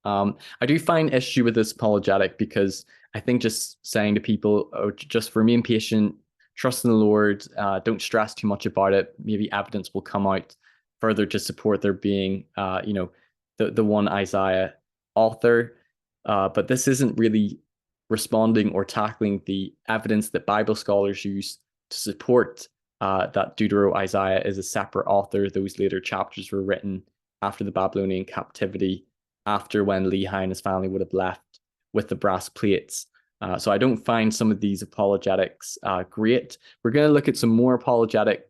I do find issue with this apologetic because I think just saying to people, oh, just remain patient, trust in the Lord, don't stress too much about it. Maybe evidence will come out further to support there being, the one Isaiah author. But this isn't really responding or tackling the evidence that Bible scholars use to support that deutero-Isaiah is a separate author. Those later chapters were written after the Babylonian captivity, after when Lehi and his family would have left with the brass plates. So I don't find some of these apologetics great. We're going to look at some more apologetic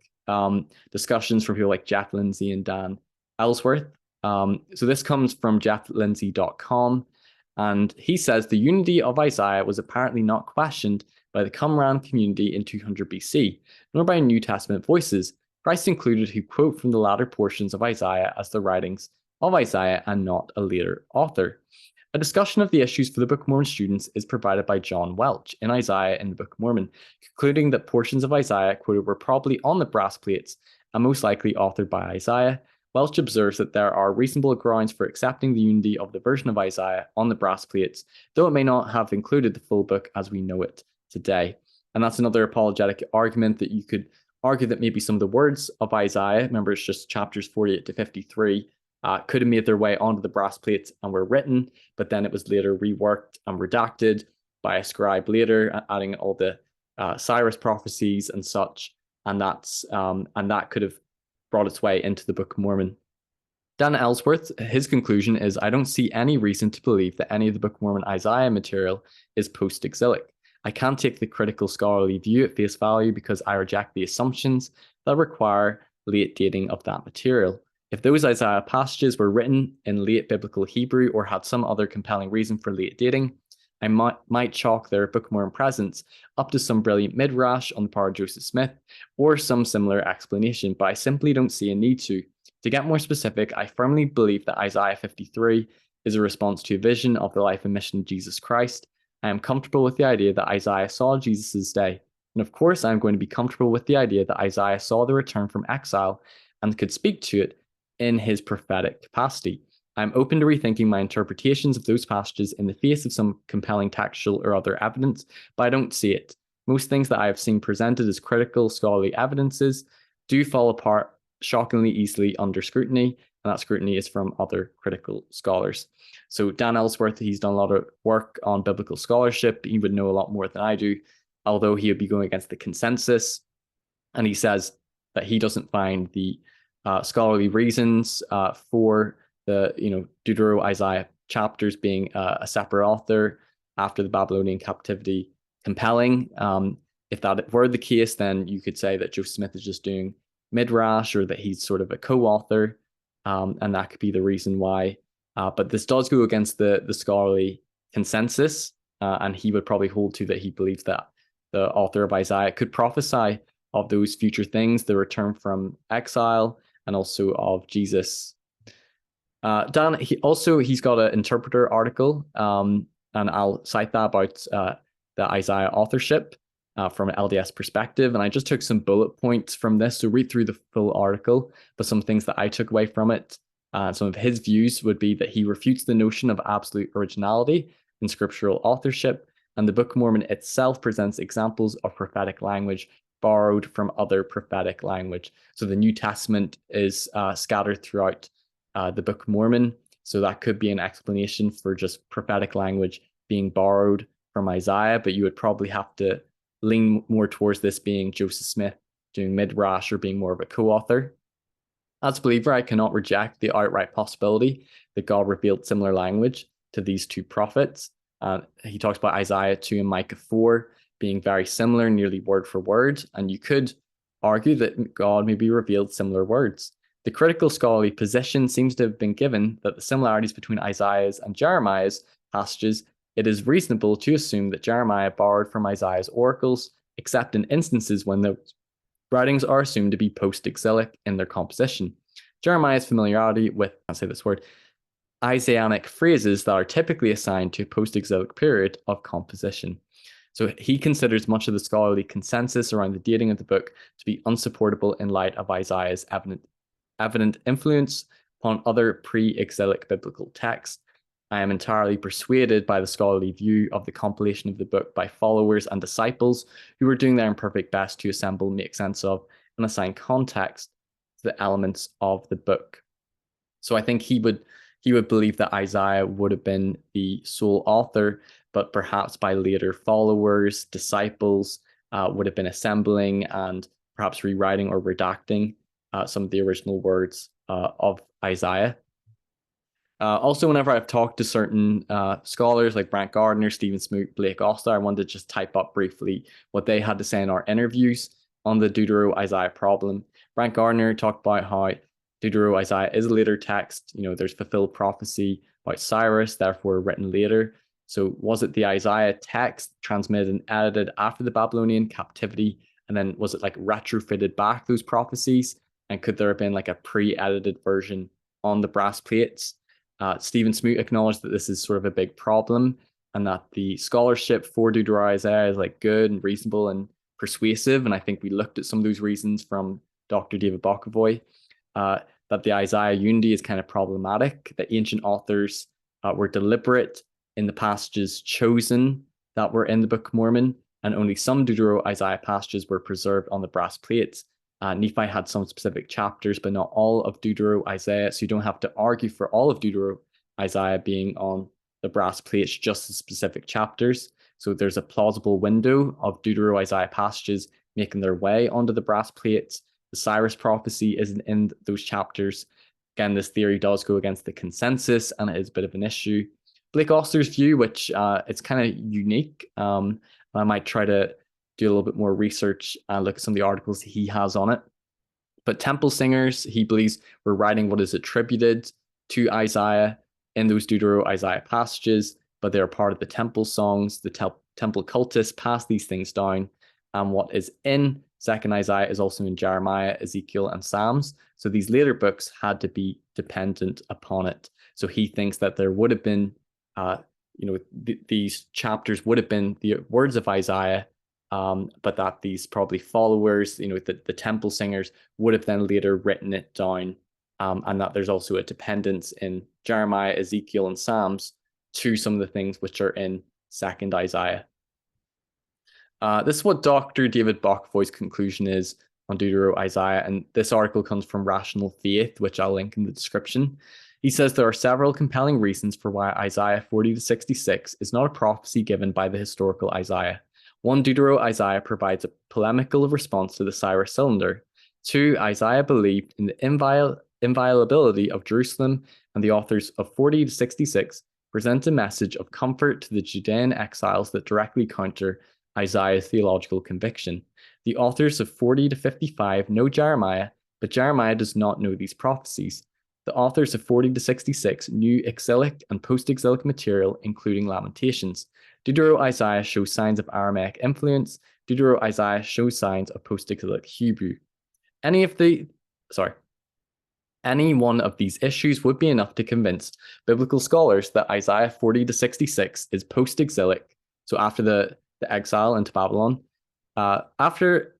discussions from people like Jeff Lindsay and Dan Ellsworth. So this comes from jefflindsay.com, and he says the unity of Isaiah was apparently not questioned by the Qumran community in 200 BC, nor by New Testament voices, Christ included, who quote from the latter portions of Isaiah as the writings of Isaiah and not a later author. A discussion of the issues for the Book of Mormon students is provided by John Welch in Isaiah and the Book of Mormon, concluding that portions of Isaiah quoted were probably on the brass plates and most likely authored by Isaiah, Welch observes that there are reasonable grounds for accepting the unity of the version of Isaiah on the brass plates, though it may not have included the full book as we know it today. And that's another apologetic argument, that you could argue that maybe some of the words of Isaiah, remember it's just chapters 48 to 53, could have made their way onto the brass plates and were written, but then it was later reworked and redacted by a scribe later, adding all the Cyrus prophecies and such, and that could have brought its way into the Book of Mormon. Dan Ellsworth, his conclusion is, I don't see any reason to believe that any of the Book of Mormon Isaiah material is post-exilic. I can't take the critical scholarly view at face value because I reject the assumptions that require late dating of that material. If those Isaiah passages were written in late biblical Hebrew or had some other compelling reason for late dating, I might chalk their Book of Mormon presence up to some brilliant midrash on the part of Joseph Smith or some similar explanation, but I simply don't see a need to. To get more specific, I firmly believe that Isaiah 53 is a response to a vision of the life and mission of Jesus Christ. I am comfortable with the idea that Isaiah saw Jesus' day. And of course, I'm going to be comfortable with the idea that Isaiah saw the return from exile and could speak to it in his prophetic capacity. I'm open to rethinking my interpretations of those passages in the face of some compelling textual or other evidence, but I don't see it. Most things that I have seen presented as critical scholarly evidences do fall apart shockingly easily under scrutiny, and that scrutiny is from other critical scholars. So Dan Ellsworth, he's done a lot of work on biblical scholarship. He would know a lot more than I do, although he would be going against the consensus. And he says that he doesn't find the scholarly reasons for the deutero-Isaiah chapters being a separate author after the Babylonian captivity compelling. If that were the case, then you could say that Joseph Smith is just doing midrash, or that he's sort of a co-author, and that could be the reason why. But this does go against the scholarly consensus, and he would probably hold to that he believes that the author of Isaiah could prophesy of those future things, the return from exile, and also of Jesus. Dan, he's got an interpreter article, and I'll cite that about the Isaiah authorship from an LDS perspective. And I just took some bullet points from this, so read through the full article, but some things that I took away from it. Some of his views would be that he refutes the notion of absolute originality in scriptural authorship, and the Book of Mormon itself presents examples of prophetic language borrowed from other prophetic language. So the New Testament is scattered throughout the Book of Mormon, so that could be an explanation for just prophetic language being borrowed from Isaiah, but you would probably have to lean more towards this being Joseph Smith doing midrash or being more of a co-author. As a believer, I cannot reject the outright possibility that God revealed similar language to these two prophets. He talks about Isaiah 2 and Micah 4 being very similar, nearly word for word, and you could argue that God maybe revealed similar words. The critical scholarly position seems to have been given that the similarities between Isaiah's and Jeremiah's passages, it is reasonable to assume that Jeremiah borrowed from Isaiah's oracles, except in instances when the writings are assumed to be post-exilic in their composition. Jeremiah's familiarity with, I can't say this word, Isaianic phrases that are typically assigned to a post-exilic period of composition. So he considers much of the scholarly consensus around the dating of the book to be unsupportable in light of Isaiah's evident influence upon other pre-exilic biblical texts. I am entirely persuaded by the scholarly view of the compilation of the book by followers and disciples who were doing their imperfect best to assemble, make sense of, and assign context to the elements of the book. So I think he would believe that Isaiah would have been the sole author, but perhaps by later followers, disciples would have been assembling and perhaps rewriting or redacting some of the original words of Isaiah. Also, whenever I've talked to certain scholars like Brent Gardner, Stephen Smoot, Blake Oster, I wanted to just type up briefly what they had to say in our interviews on the deutero-Isaiah problem. Brent Gardner talked about how deutero-Isaiah is a later text. There's fulfilled prophecy about Cyrus, therefore written later. So was it the Isaiah text transmitted and edited after the Babylonian captivity? And then was it like retrofitted back those prophecies? And could there have been like a pre-edited version on the brass plates? Stephen Smoot acknowledged that this is sort of a big problem, and that the scholarship for deutero-Isaiah is like good and reasonable and persuasive. And I think we looked at some of those reasons from Dr. David Bokovoy. that the Isaiah unity is kind of problematic, that ancient authors were deliberate in the passages chosen that were in the Book of Mormon, and only some deutero-Isaiah passages were preserved on the brass plates. Nephi had some specific chapters, but not all of deutero-Isaiah, so you don't have to argue for all of deutero-Isaiah being on the brass plates, just the specific chapters. So there's a plausible window of deutero-Isaiah passages making their way onto the brass plates. The Cyrus prophecy isn't in those chapters. Again, this theory does go against the consensus, and it is a bit of an issue. Blake Oster's view, which it's kind of unique. I might try to do a little bit more research and look at some of the articles he has on it. But temple singers, he believes, were writing what is attributed to Isaiah in those deutero-Isaiah passages, but they're part of the temple songs. The temple cultists pass these things down. And what is in 2nd Isaiah is also in Jeremiah, Ezekiel, and Psalms. So these later books had to be dependent upon it. So he thinks that there would have been, these chapters would have been the words of Isaiah, but that these probably followers, the temple singers would have then later written it down, and that there's also a dependence in Jeremiah, Ezekiel, and Psalms to some of the things which are in 2nd Isaiah. This is what Dr. David Bockfoy's conclusion is on deutero-Isaiah, and this article comes from Rational Faith, which I'll link in the description. He says there are several compelling reasons for why Isaiah 40-66 is not a prophecy given by the historical Isaiah. 1, deutero-Isaiah provides a polemical response to the Cyrus cylinder. 2, Isaiah believed in the inviolability of Jerusalem, and the authors of 40-66 present a message of comfort to the Judean exiles that directly counter Isaiah's theological conviction. The authors of 40-55 know Jeremiah, but Jeremiah does not know these prophecies. The authors of 40-66 knew exilic and post-exilic material, including Lamentations. Deutero-Isaiah shows signs of Aramaic influence. Deutero-Isaiah shows signs of post-exilic Hebrew. Any one of these issues would be enough to convince biblical scholars that Isaiah 40-66 is post-exilic, so after the exile into Babylon. After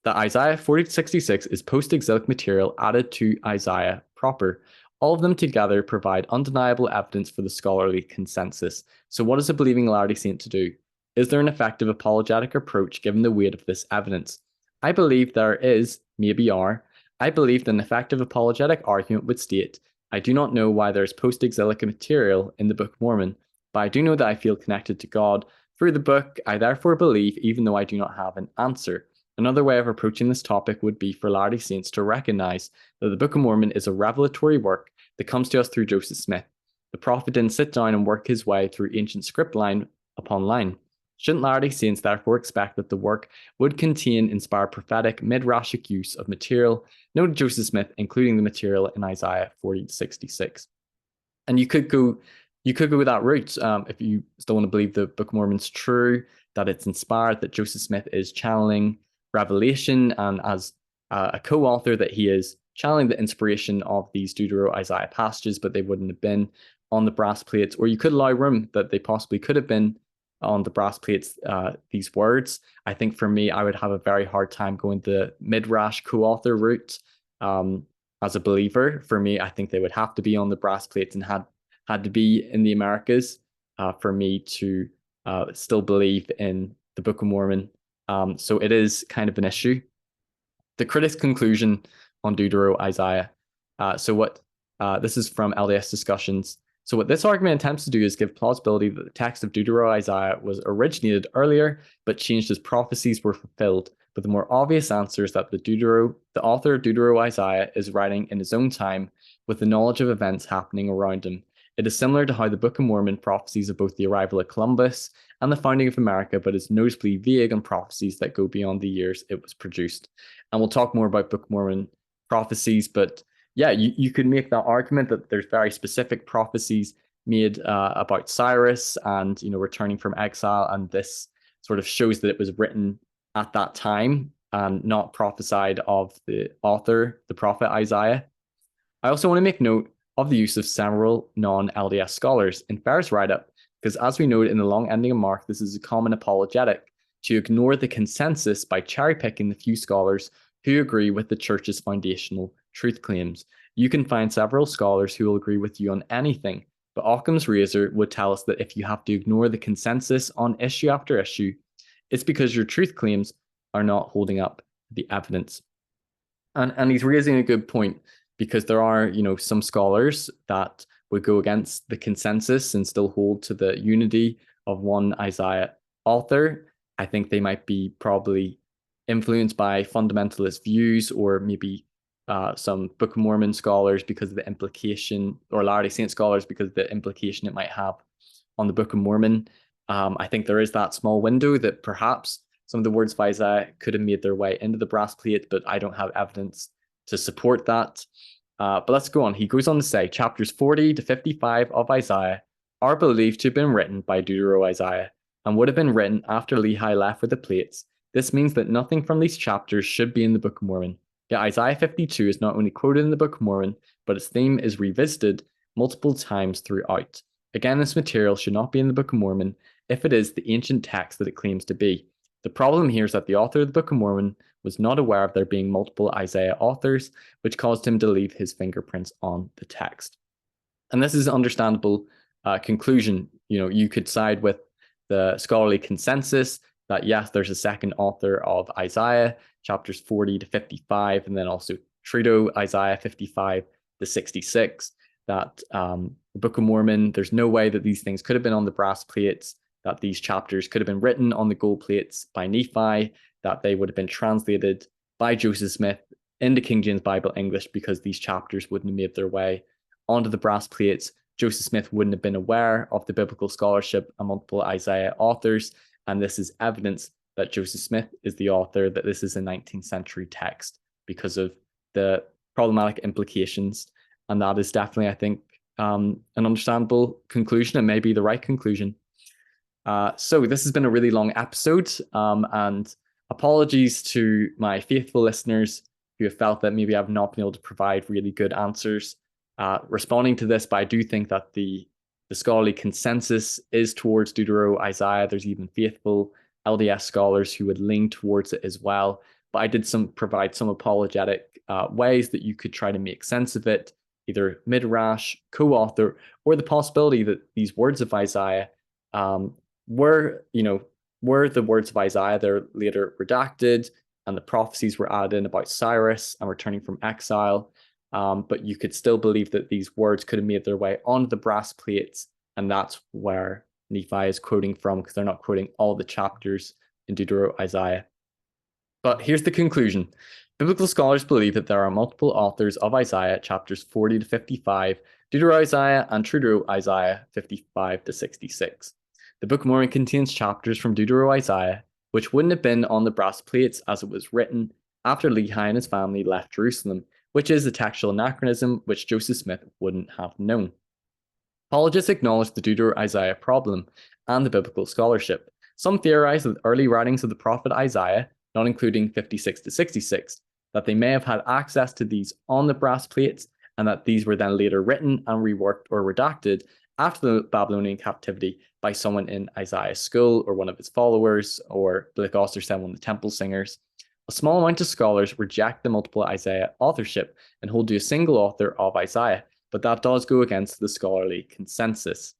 the Isaiah 40-66 is post-exilic material added to Isaiah proper. All of them together provide undeniable evidence for the scholarly consensus. So what is a believing Latter-day Saint to do? Is there an effective apologetic approach given the weight of this evidence? I believe there is, maybe are. I believe that an effective apologetic argument would state, I do not know why there is post-exilic material in the Book of Mormon, but I do know that I feel connected to God through the book. I therefore believe, even though I do not have an answer. Another way of approaching this topic would be for Latter-day Saints to recognize that the Book of Mormon is a revelatory work that comes to us through Joseph Smith. The prophet didn't sit down and work his way through ancient script line upon line. Shouldn't Latter-day Saints therefore expect that the work would contain inspired prophetic midrashic use of material known to Joseph Smith, including the material in Isaiah 40-66? And you could go that route if you still want to believe the Book of Mormon's true, that it's inspired, that Joseph Smith is channeling revelation, and as a co-author that he is channeling the inspiration of these deutero-Isaiah passages, but they wouldn't have been on the brass plates. Or you could allow room that they possibly could have been on the brass plates, these words. I think for me, I would have a very hard time going the midrash co-author route. As a believer, for me, I think they would have to be on the brass plates and had to be in the Americas for me to still believe in the Book of Mormon. So it is kind of an issue. The critic's conclusion on deutero-Isaiah. This is from LDS Discussions. So what this argument attempts to do is give plausibility that the text of deutero-Isaiah was originated earlier, but changed as prophecies were fulfilled. But the more obvious answer is that the author of deutero-Isaiah is writing in his own time with the knowledge of events happening around him. It is similar to how the Book of Mormon prophecies of both the arrival of Columbus and the founding of America, but is noticeably vague on prophecies that go beyond the years it was produced. And we'll talk more about Book of Mormon prophecies, but yeah, you could make that argument that there's very specific prophecies made about Cyrus and, returning from exile, and this sort of shows that it was written at that time and not prophesied of the author, the prophet Isaiah. I also want to make note of the use of several non-LDS scholars in Ferris' write-up, because as we noted in the long ending of Mark, this is a common apologetic to ignore the consensus by cherry-picking the few scholars who agree with the church's foundational truth claims. You can find several scholars who will agree with you on anything, but Occam's razor would tell us that if you have to ignore the consensus on issue after issue, it's because your truth claims are not holding up the evidence. And he's raising a good point, because there are, some scholars that would go against the consensus and still hold to the unity of one Isaiah author. I think they might be probably influenced by fundamentalist views, or maybe some Book of Mormon scholars because of the implication, or Latter-day Saint scholars because of the implication it might have on the Book of Mormon. I think there is that small window that perhaps some of the words of Isaiah could have made their way into the brass plate, but I don't have evidence to support that. But let's go on. He goes on to say, chapters 40 to 55 of Isaiah are believed to have been written by deutero-Isaiah and would have been written after Lehi left with the plates. This means that nothing from these chapters should be in the Book of Mormon. Yet Isaiah 52 is not only quoted in the Book of Mormon, but its theme is revisited multiple times throughout. Again, this material should not be in the Book of Mormon if it is the ancient text that it claims to be. The problem here is that the author of the Book of Mormon was not aware of there being multiple Isaiah authors, which caused him to leave his fingerprints on the text. And this is an understandable conclusion. You could side with the scholarly consensus that, yes, there's a second author of Isaiah, chapters 40 to 55, and then also deutero-Isaiah 55 to 66, that the Book of Mormon, there's no way that these things could have been on the brass plates, that these chapters could have been written on the gold plates by Nephi, that they would have been translated by Joseph Smith into King James Bible English, because these chapters wouldn't have made their way onto the brass plates. Joseph Smith wouldn't have been aware of the biblical scholarship and multiple Isaiah authors, and this is evidence that Joseph Smith is the author, that this is a 19th century text because of the problematic implications. And that is definitely, I think, an understandable conclusion, and maybe the right conclusion. So this has been a really long episode, and apologies to my faithful listeners who have felt that maybe I've not been able to provide really good answers responding to this, but I do think that the scholarly consensus is towards deutero-Isaiah. There's even faithful LDS scholars who would lean towards it as well. But I did provide some apologetic ways that you could try to make sense of it, either midrash, co-author, or the possibility that these words of Isaiah were the words of Isaiah. They're later redacted, and the prophecies were added in about Cyrus and returning from exile. But you could still believe that these words could have made their way onto the brass plates, and that's where Nephi is quoting from, because they're not quoting all the chapters in deutero-Isaiah. But here's the conclusion. Biblical scholars believe that there are multiple authors of Isaiah, chapters 40 to 55, deutero-Isaiah, and deutero-Isaiah 55 to 66. The Book of Mormon contains chapters from deutero-Isaiah, which wouldn't have been on the brass plates as it was written after Lehi and his family left Jerusalem, which is a textual anachronism which Joseph Smith wouldn't have known. Apologists acknowledge the deutero-Isaiah problem and the biblical scholarship. Some theorize that early writings of the prophet Isaiah, not including 56 to 66, that they may have had access to these on the brass plates, and that these were then later written and reworked or redacted after the Babylonian captivity by someone in Isaiah's school or one of his followers, or like Oster said, one of the temple singers. A small amount of scholars reject the multiple Isaiah authorship and hold to a single author of Isaiah, but that does go against the scholarly consensus.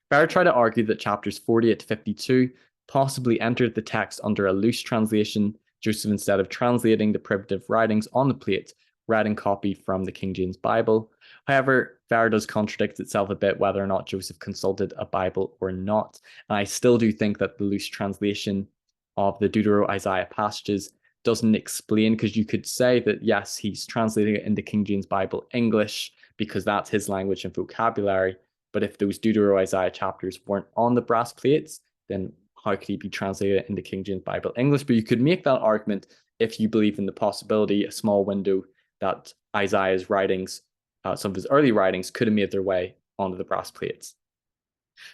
Farrer tried to argue that chapters 48 to 52 possibly entered the text under a loose translation. Joseph, instead of translating the primitive writings on the plate, read and copied from the King James Bible. However, Farrer does contradict itself a bit whether or not Joseph consulted a Bible or not. And I still do think that the loose translation of the deutero-Isaiah passages doesn't explain, because you could say that, yes, he's translating it into King James Bible English because that's his language and vocabulary. But if those deutero-Isaiah chapters weren't on the brass plates, then how could he be translated into King James Bible English? But you could make that argument if you believe in the possibility, a small window, that Isaiah's writings, some of his early writings, could have made their way onto the brass plates.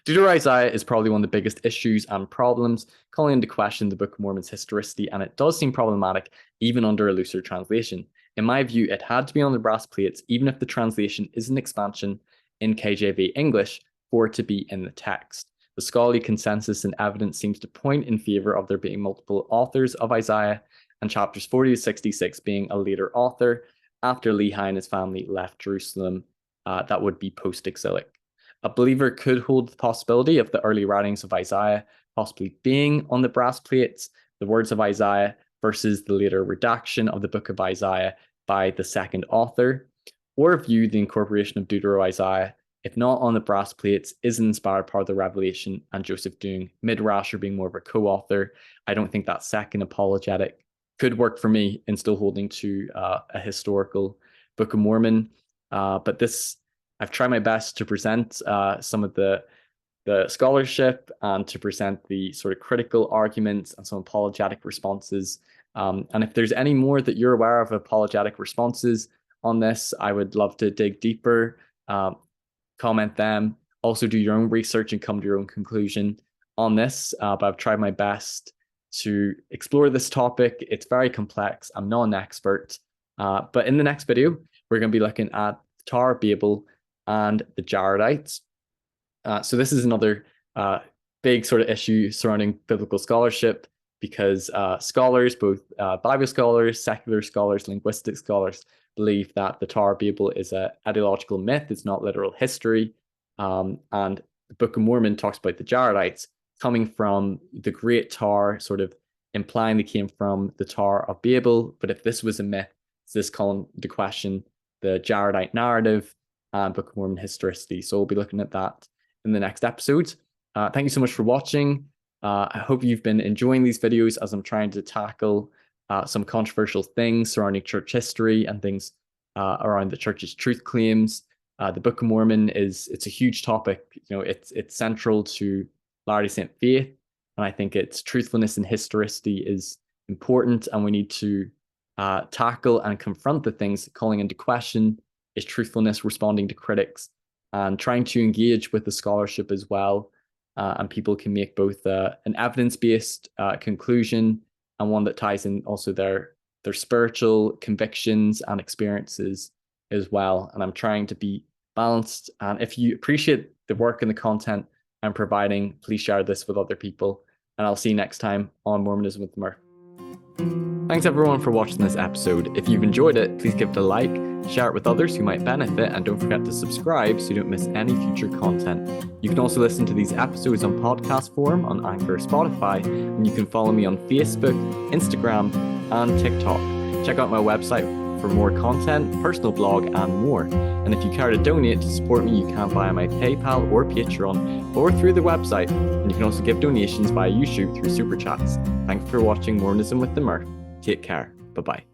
Deutero-Isaiah is probably one of the biggest issues and problems, calling into question the Book of Mormon's historicity, and it does seem problematic even under a looser translation. In my view, it had to be on the brass plates, even if the translation is an expansion in KJV English, for it to be in the text. The scholarly consensus and evidence seems to point in favor of there being multiple authors of Isaiah, and chapters 40 to 66 being a later author after Lehi and his family left Jerusalem. That would be post-exilic. A believer could hold the possibility of the early writings of Isaiah possibly being on the brass plates, the words of Isaiah, versus the later redaction of the Book of Isaiah by the second author, or view the incorporation of deutero-Isaiah, if not on the brass plates, is an inspired part of the revelation, and Joseph doing midrash or being more of a co-author. I don't think that second apologetic could work for me in still holding to a historical Book of Mormon. But this, I've tried my best to present some of the scholarship and to present the sort of critical arguments and some apologetic responses. And if there's any more that you're aware of apologetic responses on this, I would love to dig deeper, comment them, also do your own research and come to your own conclusion on this. But I've tried my best to explore this topic. It's very complex. I'm not an expert. But in the next video, we're going to be looking at the Tower of Babel and the Jaredites. So this is another big sort of issue surrounding biblical scholarship, because scholars, both Bible scholars, secular scholars, linguistic scholars, believe that the Tower of Babel is an ideological myth. It's not literal history. And the Book of Mormon talks about the Jaredites coming from the Great Tower, sort of implying they came from the Tower of Babel. But if this was a myth, is this calling into question the Jaredite narrative and Book of Mormon historicity? So we'll be looking at that in the next episode. Thank you so much for watching. I hope you've been enjoying these videos as I'm trying to tackle some controversial things surrounding church history and things around the church's truth claims. The Book of Mormon it's a huge topic. You know, it's central to Latter-day Saint faith, and I think its truthfulness and historicity is important, and we need to tackle and confront the things calling into question its truthfulness, responding to critics, and trying to engage with the scholarship as well. And people can make both an evidence-based conclusion and one that ties in also their spiritual convictions and experiences as well. And I'm trying to be balanced. And if you appreciate the work and the content I'm providing, please share this with other people. And I'll see you next time on Mormonism with Murph. Thanks everyone for watching this episode. If you've enjoyed it, please give it a like, share it with others who might benefit, and don't forget to subscribe so you don't miss any future content. You can also listen to these episodes on podcast form on Anchor or Spotify, and you can follow me on Facebook, Instagram, and TikTok. Check out my website for more content, personal blog, and more. And if you care to donate to support me, you can via my PayPal or Patreon, or through the website. And you can also give donations via YouTube through Super Chats. Thanks for watching Mormonism with the Murph. Take care. Bye-bye.